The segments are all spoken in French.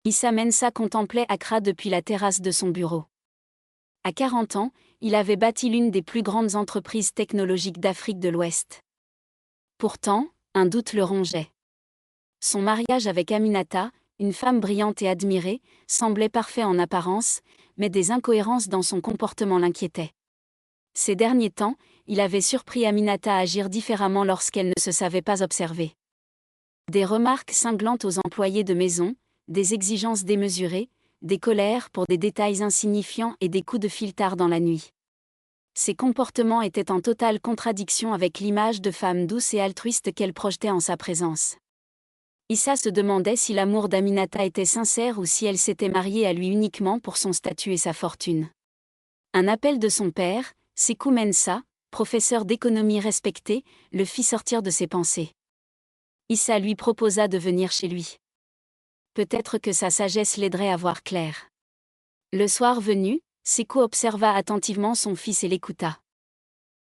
Issa Mensa contemplait Accra depuis la terrasse de son bureau. À 40 ans, il avait bâti l'une des plus grandes entreprises technologiques d'Afrique de l'Ouest. Pourtant, un doute le rongeait. Son mariage avec Aminata, une femme brillante et admirée, semblait parfait en apparence, mais des incohérences dans son comportement l'inquiétaient. Ces derniers temps, il avait surpris Aminata à agir différemment lorsqu'elle ne se savait pas observée. Des remarques cinglantes aux employés de maison, des exigences démesurées, des colères pour des détails insignifiants et des coups de fil tard dans la nuit. Ces comportements étaient en totale contradiction avec l'image de femme douce et altruiste qu'elle projetait en sa présence. Issa se demandait si l'amour d'Aminata était sincère ou si elle s'était mariée à lui uniquement pour son statut et sa fortune. Un appel de son père, Sékou Mensa, professeur d'économie respecté, le fit sortir de ses pensées. Issa lui proposa de venir chez lui. Peut-être que sa sagesse l'aiderait à voir clair. Le soir venu, Sékou observa attentivement son fils et l'écouta.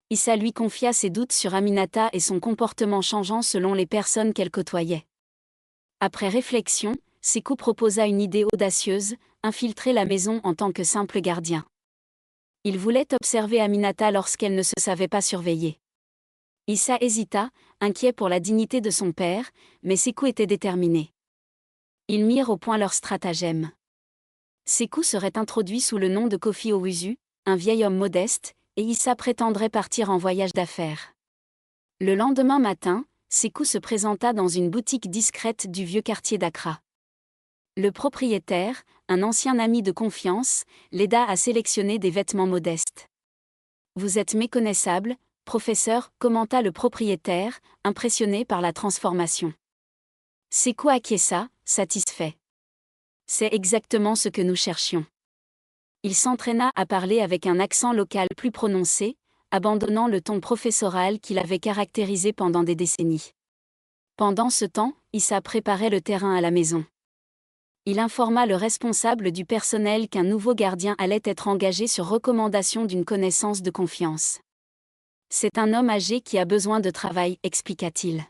Issa lui confia ses doutes sur Aminata et son comportement changeant selon les personnes qu'elle côtoyait. Après réflexion, Sékou proposa une idée audacieuse, infiltrer la maison en tant que simple gardien. Il voulait observer Aminata lorsqu'elle ne se savait pas surveiller. Issa hésita, inquiet pour la dignité de son père, mais Sékou était déterminé. Ils mirent au point leur stratagème. Sékou serait introduit sous le nom de Kofi Owusu, un vieil homme modeste, et Issa prétendrait partir en voyage d'affaires. Le lendemain matin, Sékou se présenta dans une boutique discrète du vieux quartier d'Accra. Le propriétaire, un ancien ami de confiance, l'aida à sélectionner des vêtements modestes. « Vous êtes méconnaissable, professeur », commenta le propriétaire, impressionné par la transformation. Sékou acquiesça, satisfait. « C'est exactement ce que nous cherchions. » Il s'entraîna à parler avec un accent local plus prononcé, abandonnant le ton professoral qu'il avait caractérisé pendant des décennies. Pendant ce temps, Issa préparait le terrain à la maison. Il informa le responsable du personnel qu'un nouveau gardien allait être engagé sur recommandation d'une connaissance de confiance. « C'est un homme âgé qui a besoin de travail », expliqua-t-il.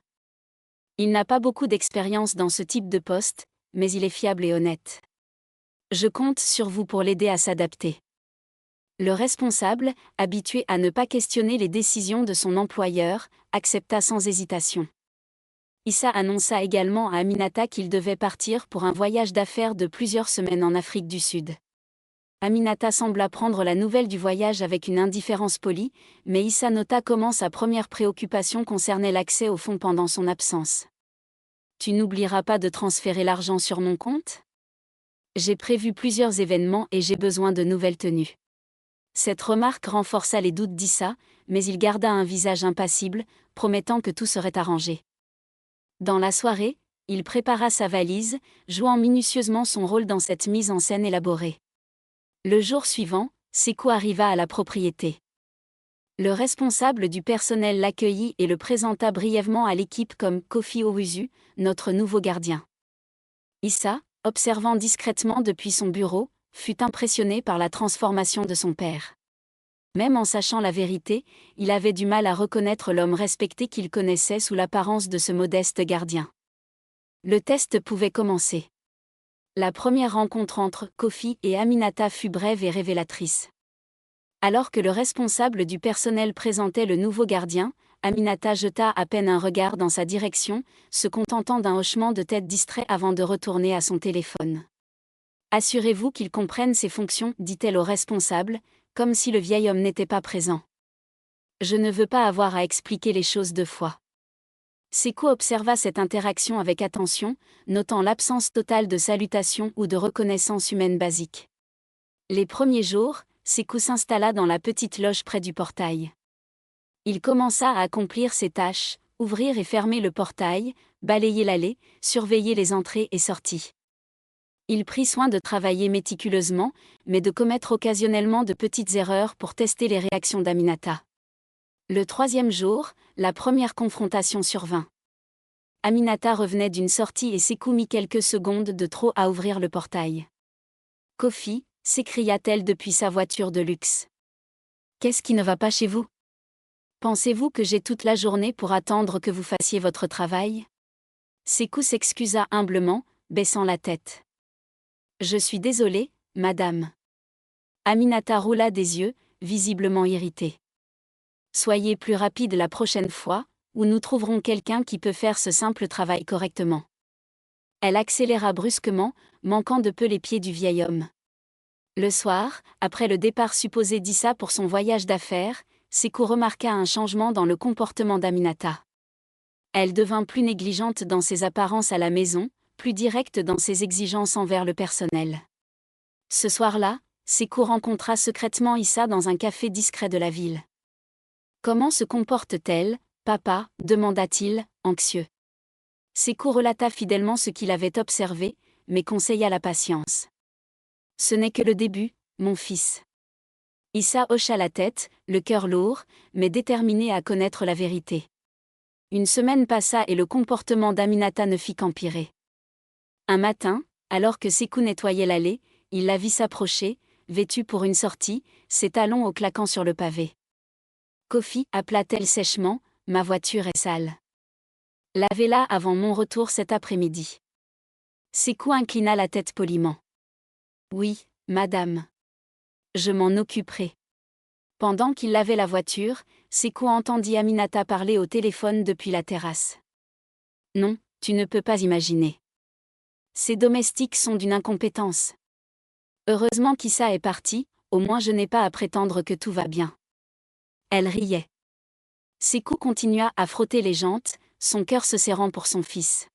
« Il n'a pas beaucoup d'expérience dans ce type de poste, mais il est fiable et honnête. Je compte sur vous pour l'aider à s'adapter. » Le responsable, habitué à ne pas questionner les décisions de son employeur, accepta sans hésitation. Issa annonça également à Aminata qu'il devait partir pour un voyage d'affaires de plusieurs semaines en Afrique du Sud. Aminata sembla prendre la nouvelle du voyage avec une indifférence polie, mais Issa nota comment sa première préoccupation concernait l'accès aux fonds pendant son absence. « Tu n'oublieras pas de transférer l'argent sur mon compte ? J'ai prévu plusieurs événements et j'ai besoin de nouvelles tenues. » Cette remarque renforça les doutes d'Issa, mais il garda un visage impassible, promettant que tout serait arrangé. Dans la soirée, il prépara sa valise, jouant minutieusement son rôle dans cette mise en scène élaborée. Le jour suivant, Sékou arriva à la propriété. Le responsable du personnel l'accueillit et le présenta brièvement à l'équipe comme Kofi Owusu, notre nouveau gardien. Issa, observant discrètement depuis son bureau, fut impressionné par la transformation de son père. Même en sachant la vérité, il avait du mal à reconnaître l'homme respecté qu'il connaissait sous l'apparence de ce modeste gardien. Le test pouvait commencer. La première rencontre entre Kofi et Aminata fut brève et révélatrice. Alors que le responsable du personnel présentait le nouveau gardien, Aminata jeta à peine un regard dans sa direction, se contentant d'un hochement de tête distrait avant de retourner à son téléphone. « Assurez-vous qu'il comprenne ses fonctions », dit-elle au responsable, comme si le vieil homme n'était pas présent. « Je ne veux pas avoir à expliquer les choses deux fois. » Sékou observa cette interaction avec attention, notant l'absence totale de salutation ou de reconnaissance humaine basique. Les premiers jours, Sékou s'installa dans la petite loge près du portail. Il commença à accomplir ses tâches, ouvrir et fermer le portail, balayer l'allée, surveiller les entrées et sorties. Il prit soin de travailler méticuleusement, mais de commettre occasionnellement de petites erreurs pour tester les réactions d'Aminata. Le troisième jour, la première confrontation survint. Aminata revenait d'une sortie et Sékou mit quelques secondes de trop à ouvrir le portail. « Kofi », s'écria-t-elle depuis sa voiture de luxe. « Qu'est-ce qui ne va pas chez vous ? Pensez-vous que j'ai toute la journée pour attendre que vous fassiez votre travail ?» Sékou s'excusa humblement, baissant la tête. Je suis désolé, madame. Aminata roula des yeux, visiblement irritée. Soyez plus rapide la prochaine fois, ou nous trouverons quelqu'un qui peut faire ce simple travail correctement. Elle accéléra brusquement, manquant de peu les pieds du vieil homme. Le soir, après le départ supposé d'Issa pour son voyage d'affaires, Sékou remarqua un changement dans le comportement d'Aminata. Elle devint plus négligente dans ses apparences à la maison, plus directe dans ses exigences envers le personnel. Ce soir-là, Sékou rencontra secrètement Issa dans un café discret de la ville. « Comment se comporte-t-elle, papa » demanda-t-il, anxieux. Sékou relata fidèlement ce qu'il avait observé, mais conseilla la patience. « Ce n'est que le début, mon fils. » Issa hocha la tête, le cœur lourd, mais déterminé à connaître la vérité. Une semaine passa et le comportement d'Aminata ne fit qu'empirer. Un matin, alors que Sékou nettoyait l'allée, il la vit s'approcher, vêtue pour une sortie, ses talons au claquant sur le pavé. « Kofi » appela-t-elle sèchement, « ma voiture est sale. Lavez-la avant mon retour cet après-midi. » Sékou inclina la tête poliment. « Oui, madame. Je m'en occuperai. » Pendant qu'il lavait la voiture, Sékou entendit Aminata parler au téléphone depuis la terrasse. « Non, tu ne peux pas imaginer. Ces domestiques sont d'une incompétence. Heureusement qu'Issa est parti, au moins je n'ai pas à prétendre que tout va bien. » Elle riait. Sékou continua à frotter les jantes, son cœur se serrant pour son fils.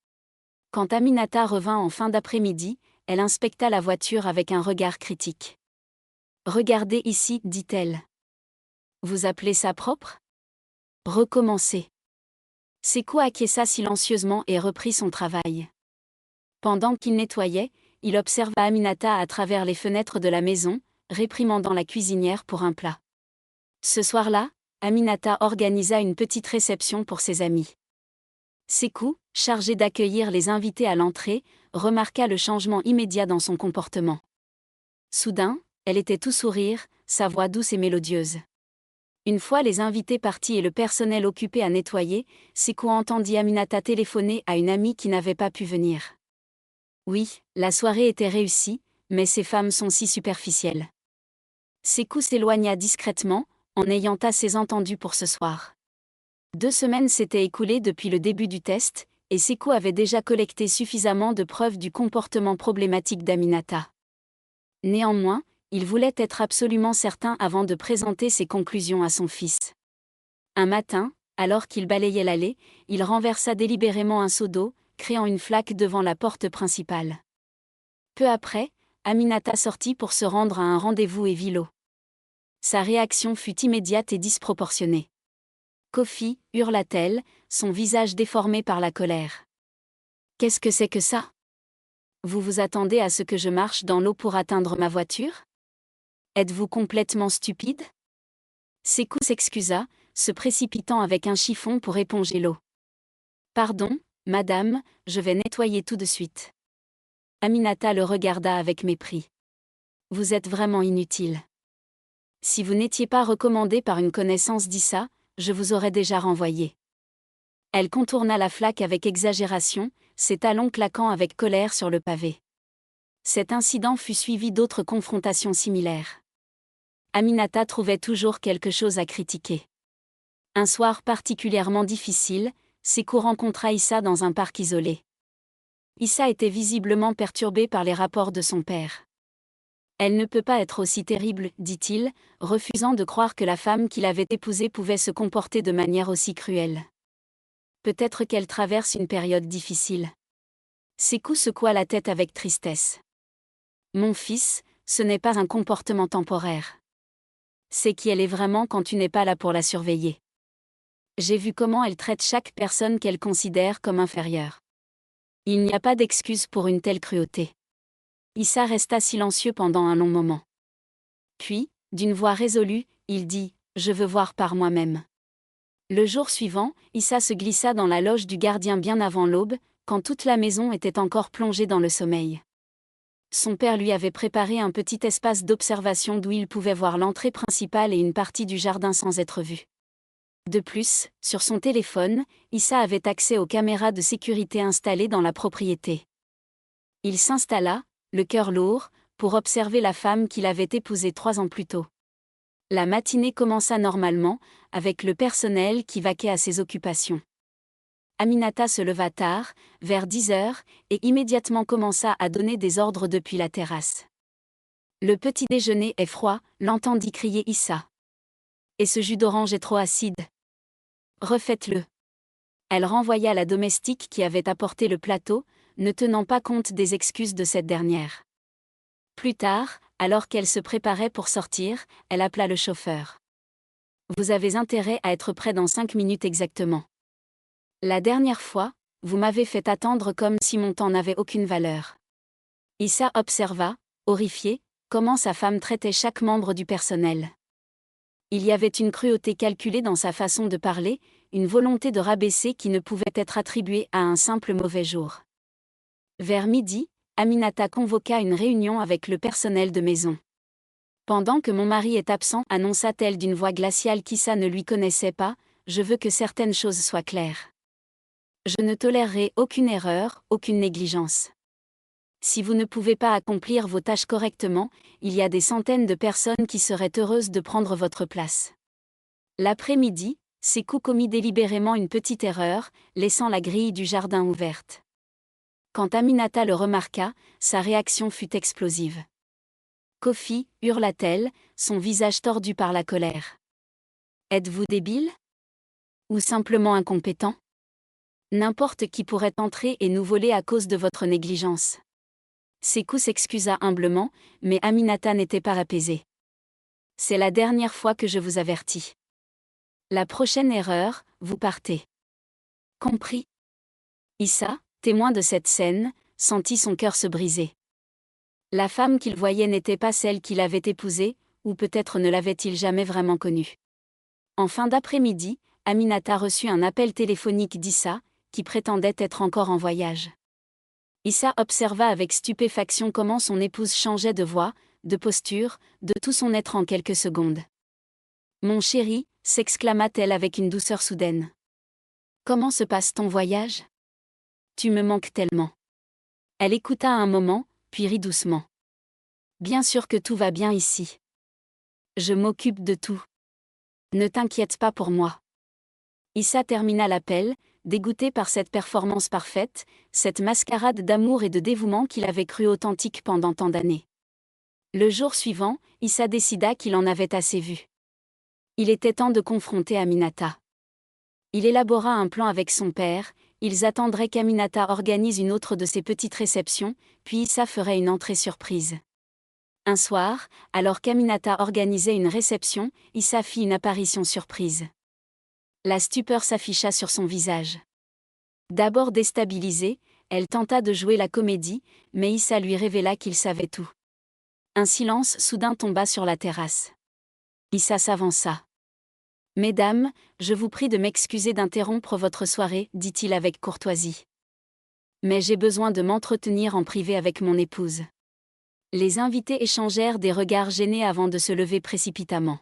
Quand Aminata revint en fin d'après-midi, elle inspecta la voiture avec un regard critique. « Regardez ici, dit-elle. Vous appelez ça propre ? Recommencez. » Sékou acquiesça silencieusement et reprit son travail. Pendant qu'il nettoyait, il observa Aminata à travers les fenêtres de la maison, réprimandant la cuisinière pour un plat. Ce soir-là, Aminata organisa une petite réception pour ses amis. Sékou, chargé d'accueillir les invités à l'entrée, remarqua le changement immédiat dans son comportement. Soudain, elle était tout sourire, sa voix douce et mélodieuse. Une fois les invités partis et le personnel occupé à nettoyer, Sékou entendit Aminata téléphoner à une amie qui n'avait pas pu venir. Oui, la soirée était réussie, mais ces femmes sont si superficielles. Sékou s'éloigna discrètement, en ayant assez entendu pour ce soir. 2 semaines s'étaient écoulées depuis le début du test, et Sékou avait déjà collecté suffisamment de preuves du comportement problématique d'Aminata. Néanmoins, il voulait être absolument certain avant de présenter ses conclusions à son fils. Un matin, alors qu'il balayait l'allée, il renversa délibérément un seau d'eau, créant une flaque devant la porte principale. Peu après, Aminata sortit pour se rendre à un rendez-vous et vit l'eau. Sa réaction fut immédiate et disproportionnée. « Kofi » hurla-t-elle, son visage déformé par la colère. « Qu'est-ce que c'est que ça ? Vous vous attendez à ce que je marche dans l'eau pour atteindre ma voiture ? Êtes-vous complètement stupide ? » Sékou s'excusa, se précipitant avec un chiffon pour éponger l'eau. « Pardon, madame, je vais nettoyer tout de suite. » Aminata le regarda avec mépris. « Vous êtes vraiment inutile. Si vous n'étiez pas recommandé par une connaissance d'Issa, je vous aurais déjà renvoyé. » Elle contourna la flaque avec exagération, ses talons claquant avec colère sur le pavé. Cet incident fut suivi d'autres confrontations similaires. Aminata trouvait toujours quelque chose à critiquer. Un soir particulièrement difficile, Sékou rencontra Issa dans un parc isolé. Issa était visiblement perturbée par les rapports de son père. « Elle ne peut pas être aussi terrible, dit-il, refusant de croire que la femme qu'il avait épousée pouvait se comporter de manière aussi cruelle. Peut-être qu'elle traverse une période difficile. » Sékou secoua la tête avec tristesse. « Mon fils, ce n'est pas un comportement temporaire. C'est qui elle est vraiment quand tu n'es pas là pour la surveiller. J'ai vu comment elle traite chaque personne qu'elle considère comme inférieure. Il n'y a pas d'excuse pour une telle cruauté. » Issa resta silencieux pendant un long moment. Puis, d'une voix résolue, il dit « Je veux voir par moi-même. » Le jour suivant, Issa se glissa dans la loge du gardien bien avant l'aube, quand toute la maison était encore plongée dans le sommeil. Son père lui avait préparé un petit espace d'observation d'où il pouvait voir l'entrée principale et une partie du jardin sans être vu. De plus, sur son téléphone, Issa avait accès aux caméras de sécurité installées dans la propriété. Il s'installa, le cœur lourd, pour observer la femme qu'il avait épousée 3 ans plus tôt. La matinée commença normalement, avec le personnel qui vaquait à ses occupations. Aminata se leva tard, vers 10 heures, et immédiatement commença à donner des ordres depuis la terrasse. Le petit déjeuner est froid, l'entendit crier Issa. Et ce jus d'orange est trop acide. Refaites-le. Elle renvoya la domestique qui avait apporté le plateau, ne tenant pas compte des excuses de cette dernière. Plus tard, alors qu'elle se préparait pour sortir, elle appela le chauffeur. Vous avez intérêt à être prêt dans 5 minutes exactement. La dernière fois, vous m'avez fait attendre comme si mon temps n'avait aucune valeur. Issa observa, horrifié, comment sa femme traitait chaque membre du personnel. Il y avait une cruauté calculée dans sa façon de parler, une volonté de rabaisser qui ne pouvait être attribuée à un simple mauvais jour. Vers midi, Aminata convoqua une réunion avec le personnel de maison. Pendant que mon mari est absent, annonça-t-elle d'une voix glaciale qu'Issa ne lui connaissait pas, je veux que certaines choses soient claires. Je ne tolérerai aucune erreur, aucune négligence. Si vous ne pouvez pas accomplir vos tâches correctement, il y a des centaines de personnes qui seraient heureuses de prendre votre place. L'après-midi, Sekou commis délibérément une petite erreur, laissant la grille du jardin ouverte. Quand Aminata le remarqua, sa réaction fut explosive. Kofi, hurla-t-elle, son visage tordu par la colère. Êtes-vous débile? Ou simplement incompétent? N'importe qui pourrait entrer et nous voler à cause de votre négligence. Sekou s'excusa humblement, mais Aminata n'était pas apaisée. C'est la dernière fois que je vous avertis. La prochaine erreur, vous partez. Compris? Issa, témoin de cette scène, sentit son cœur se briser. La femme qu'il voyait n'était pas celle qu'il avait épousée, ou peut-être ne l'avait-il jamais vraiment connue. En fin d'après-midi, Aminata reçut un appel téléphonique d'Issa, qui prétendait être encore en voyage. Issa observa avec stupéfaction comment son épouse changeait de voix, de posture, de tout son être en quelques secondes. « Mon chéri », s'exclama-t-elle avec une douceur soudaine. « Comment se passe ton voyage ? Tu me manques tellement. » Elle écouta un moment, puis rit doucement. « Bien sûr que tout va bien ici. Je m'occupe de tout. Ne t'inquiète pas pour moi. » Issa termina l'appel, dégoûté par cette performance parfaite, cette mascarade d'amour et de dévouement qu'il avait cru authentique pendant tant d'années. Le jour suivant, Issa décida qu'il en avait assez vu. Il était temps de confronter Aminata. Il élabora un plan avec son père, ils attendraient qu'Aminata organise une autre de ses petites réceptions, puis Issa ferait une entrée surprise. Un soir, alors qu'Aminata organisait une réception, Issa fit une apparition surprise. La stupeur s'afficha sur son visage. D'abord déstabilisée, elle tenta de jouer la comédie, mais Issa lui révéla qu'il savait tout. Un silence soudain tomba sur la terrasse. Issa s'avança. « Mesdames, je vous prie de m'excuser d'interrompre votre soirée, dit-il avec courtoisie. Mais j'ai besoin de m'entretenir en privé avec mon épouse. » Les invités échangèrent des regards gênés avant de se lever précipitamment.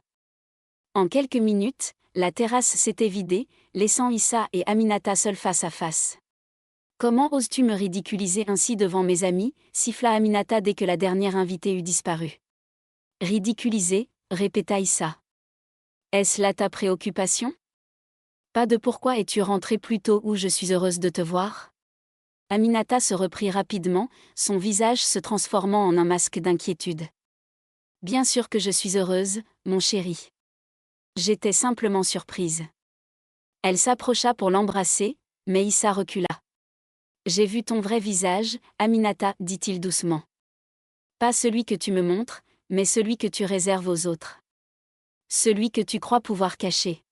En quelques minutes, la terrasse s'était vidée, laissant Issa et Aminata seuls face à face. « Comment oses-tu me ridiculiser ainsi devant mes amis » siffla Aminata dès que la dernière invitée eut disparu. « Ridiculiser » répéta Issa. « Est-ce là ta préoccupation ? Pas de pourquoi es-tu rentrée plus tôt où je suis heureuse de te voir ?» Aminata se reprit rapidement, son visage se transformant en un masque d'inquiétude. « Bien sûr que je suis heureuse, mon chéri. J'étais simplement surprise. » Elle s'approcha pour l'embrasser, mais Issa recula. « J'ai vu ton vrai visage, Aminata, dit-il doucement. Pas celui que tu me montres, mais celui que tu réserves aux autres. Celui que tu crois pouvoir cacher. »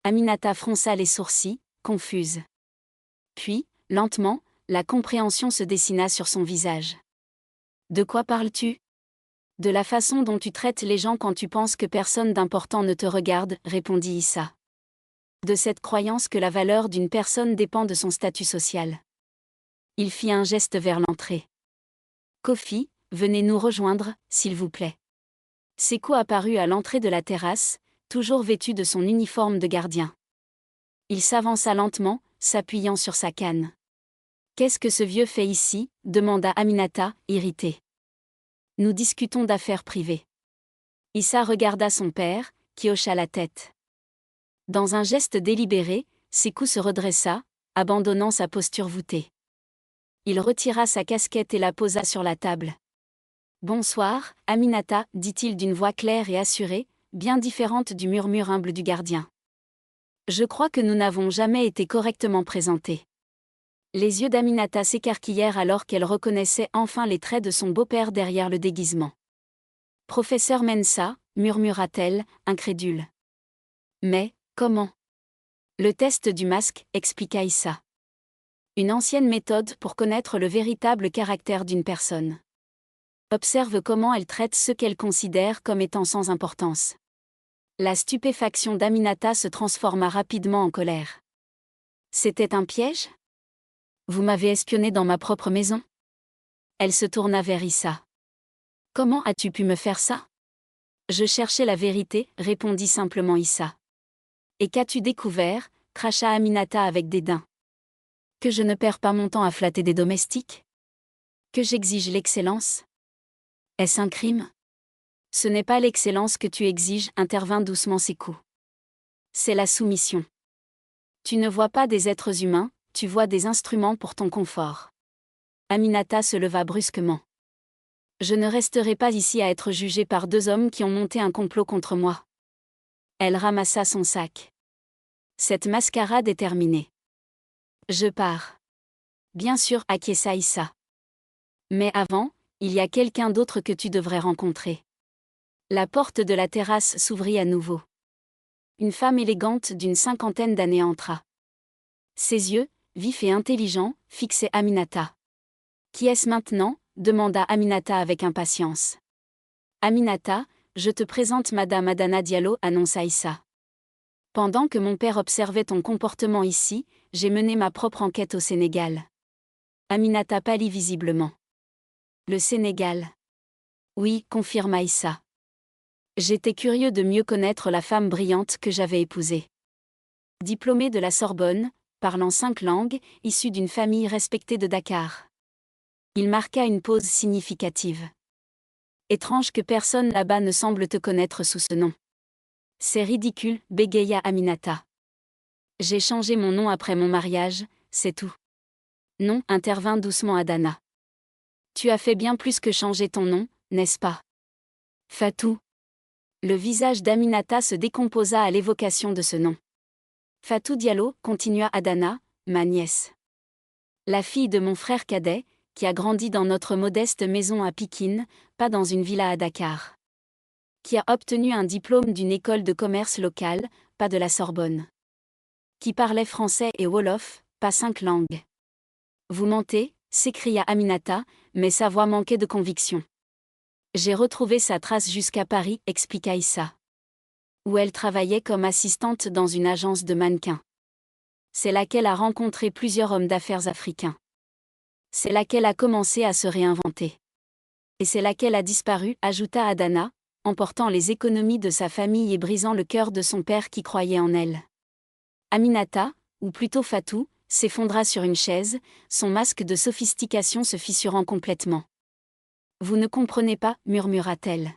Aminata fronça les sourcils, confuse. Puis, lentement, la compréhension se dessina sur son visage. « De quoi parles-tu ? » « De la façon dont tu traites les gens quand tu penses que personne d'important ne te regarde, » répondit Issa. « De cette croyance que la valeur d'une personne dépend de son statut social. » Il fit un geste vers l'entrée. « Kofi, venez nous rejoindre, s'il vous plaît. » Sekou apparut à l'entrée de la terrasse, toujours vêtu de son uniforme de gardien. Il s'avança lentement, s'appuyant sur sa canne. « Qu'est-ce que ce vieux fait ici » demanda Aminata, irritée. Nous discutons d'affaires privées. Issa regarda son père, qui hocha la tête. Dans un geste délibéré, Sékou se redressa, abandonnant sa posture voûtée. Il retira sa casquette et la posa sur la table. « Bonsoir, Aminata, dit-il d'une voix claire et assurée, bien différente du murmure humble du gardien. Je crois que nous n'avons jamais été correctement présentés. » Les yeux d'Aminata s'écarquillèrent alors qu'elle reconnaissait enfin les traits de son beau-père derrière le déguisement. « Professeur Mensah, murmura-t-elle, incrédule. « Mais, comment ? » Le test du masque, expliqua Issa. Une ancienne méthode pour connaître le véritable caractère d'une personne. Observe comment elle traite ceux qu'elle considère comme étant sans importance. La stupéfaction d'Aminata se transforma rapidement en colère. C'était un piège ? Vous m'avez espionné dans ma propre maison ? Elle se tourna vers Issa. Comment as-tu pu me faire ça ? Je cherchais la vérité, répondit simplement Issa. Et qu'as-tu découvert ? Cracha Aminata avec dédain. Que je ne perds pas mon temps à flatter des domestiques ? Que j'exige l'excellence ? Est-ce un crime ? Ce n'est pas l'excellence que tu exiges, intervint doucement Sékou. C'est la soumission. Tu ne vois pas des êtres humains, tu vois des instruments pour ton confort. Aminata se leva brusquement. Je ne resterai pas ici à être jugée par deux hommes qui ont monté un complot contre moi. Elle ramassa son sac. Cette mascarade est terminée. Je pars. Bien sûr, acquiesça Issa. Mais avant, il y a quelqu'un d'autre que tu devrais rencontrer. La porte de la terrasse s'ouvrit à nouveau. Une femme élégante d'une 50aine d'années entra. Ses yeux, vifs et intelligents, fixaient Aminata. Qui est-ce maintenant ? Demanda Aminata avec impatience. Aminata, je te présente Madame Adana Diallo, annonça Issa. Pendant que mon père observait ton comportement ici, j'ai mené ma propre enquête au Sénégal. Aminata pâlit visiblement. Le Sénégal. Oui, confirma Issa. J'étais curieux de mieux connaître la femme brillante que j'avais épousée. Diplômée de la Sorbonne, parlant 5 langues, issue d'une famille respectée de Dakar. Il marqua une pause significative. Étrange que personne là-bas ne semble te connaître sous ce nom. C'est ridicule, bégaya Aminata. J'ai changé mon nom après mon mariage, c'est tout. Non, intervint doucement Adana. Tu as fait bien plus que changer ton nom, n'est-ce pas ? Fatou. Le visage d'Aminata se décomposa à l'évocation de ce nom. Fatou Diallo, continua Adana, ma nièce. La fille de mon frère cadet, qui a grandi dans notre modeste maison à Pikine, pas dans une villa à Dakar. Qui a obtenu un diplôme d'une école de commerce locale, pas de la Sorbonne. Qui parlait français et wolof, pas 5 langues. Vous mentez, s'écria Aminata, mais sa voix manquait de conviction. J'ai retrouvé sa trace jusqu'à Paris, expliqua Issa. Où elle travaillait comme assistante dans une agence de mannequins. C'est là qu'elle a rencontré plusieurs hommes d'affaires africains. C'est là qu'elle a commencé à se réinventer. Et c'est là qu'elle a disparu, ajouta Adana, emportant les économies de sa famille et brisant le cœur de son père qui croyait en elle. Aminata, ou plutôt Fatou, s'effondra sur une chaise, son masque de sophistication se fissurant complètement. Vous ne comprenez pas, murmura-t-elle.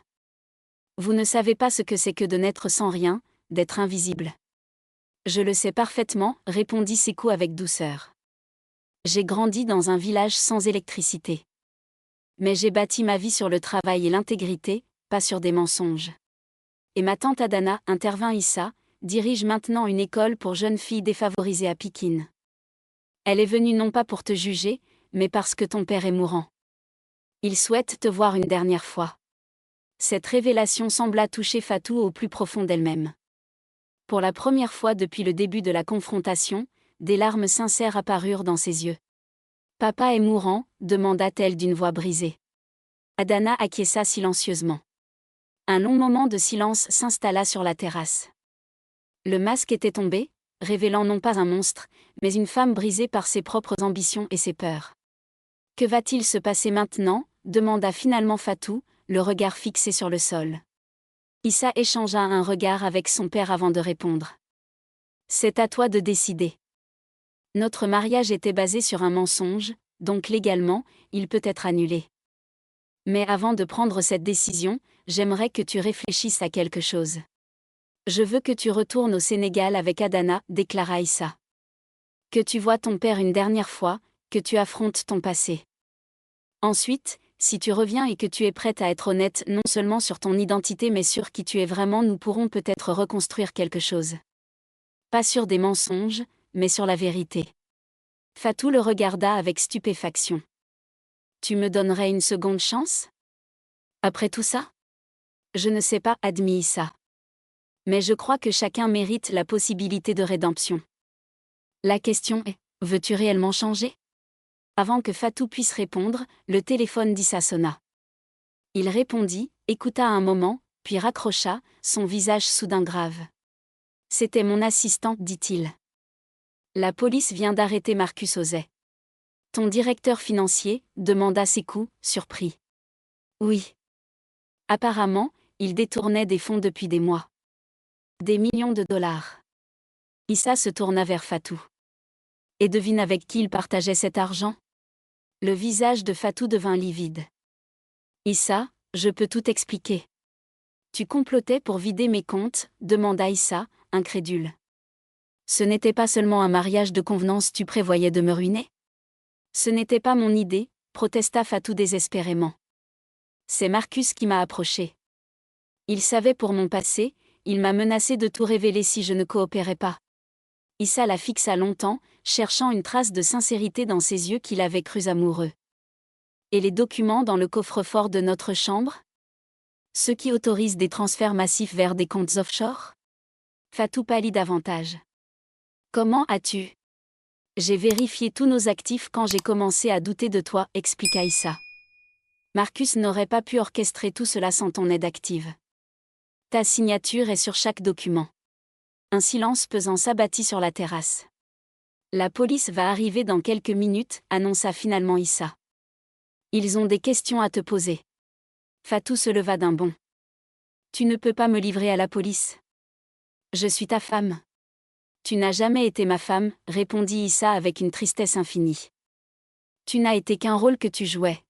Vous ne savez pas ce que c'est que de n'être sans rien, d'être invisible. Je le sais parfaitement, répondit Sékou avec douceur. J'ai grandi dans un village sans électricité. Mais j'ai bâti ma vie sur le travail et l'intégrité, pas sur des mensonges. Et ma tante Adana, intervint Issa, dirige maintenant une école pour jeunes filles défavorisées à Pikine. Elle est venue non pas pour te juger, mais parce que ton père est mourant. Il souhaite te voir une dernière fois. Cette révélation sembla toucher Fatou au plus profond d'elle-même. Pour la première fois depuis le début de la confrontation, des larmes sincères apparurent dans ses yeux. « Papa est mourant ?» demanda-t-elle d'une voix brisée. Adana acquiesça silencieusement. Un long moment de silence s'installa sur la terrasse. Le masque était tombé, révélant non pas un monstre, mais une femme brisée par ses propres ambitions et ses peurs. « Que va-t-il se passer maintenant ?» demanda finalement Fatou, le regard fixé sur le sol. Issa échangea un regard avec son père avant de répondre. « C'est à toi de décider. Notre mariage était basé sur un mensonge, donc légalement, il peut être annulé. Mais avant de prendre cette décision, j'aimerais que tu réfléchisses à quelque chose. Je veux que tu retournes au Sénégal avec Adana, déclara Issa. Que tu vois ton père une dernière fois, que tu affrontes ton passé. Ensuite, si tu reviens et que tu es prête à être honnête non seulement sur ton identité mais sur qui tu es vraiment, nous pourrons peut-être reconstruire quelque chose. Pas sur des mensonges, mais sur la vérité. Fatou le regarda avec stupéfaction. Tu me donnerais une seconde chance? Après tout ça? Je ne sais pas, admit Issa. Mais je crois que chacun mérite la possibilité de rédemption. La question est, veux-tu réellement changer? Avant que Fatou puisse répondre, le téléphone d'Issa sonna. Il répondit, écouta un moment, puis raccrocha, son visage soudain grave. C'était mon assistant, dit-il. La police vient d'arrêter Marcus Auzet. Ton directeur financier, demanda Sékou, surpris. Oui. Apparemment, il détournait des fonds depuis des mois. Des millions de dollars. Issa se tourna vers Fatou. Et devine avec qui il partageait cet argent? Le visage de Fatou devint livide. Issa, je peux tout expliquer. Tu complotais pour vider mes comptes, demanda Issa, incrédule. Ce n'était pas seulement un mariage de convenance, tu prévoyais de me ruiner? Ce n'était pas mon idée, protesta Fatou désespérément. C'est Marcus qui m'a approché. Il savait pour mon passé, il m'a menacé de tout révéler si je ne coopérais pas. Issa la fixa longtemps, cherchant une trace de sincérité dans ses yeux qu'il avait crus amoureux. Et les documents dans le coffre-fort de notre chambre? Ceux qui autorisent des transferts massifs vers des comptes offshore? Fatou pâlit davantage. Comment as-tu? J'ai vérifié tous nos actifs quand j'ai commencé à douter de toi, expliqua Issa. Marcus n'aurait pas pu orchestrer tout cela sans ton aide active. Ta signature est sur chaque document. Un silence pesant s'abattit sur la terrasse. La police va arriver dans quelques minutes, annonça finalement Issa. Ils ont des questions à te poser. Fatou se leva d'un bond. Tu ne peux pas me livrer à la police. Je suis ta femme. Tu n'as jamais été ma femme, répondit Issa avec une tristesse infinie. Tu n'as été qu'un rôle que tu jouais.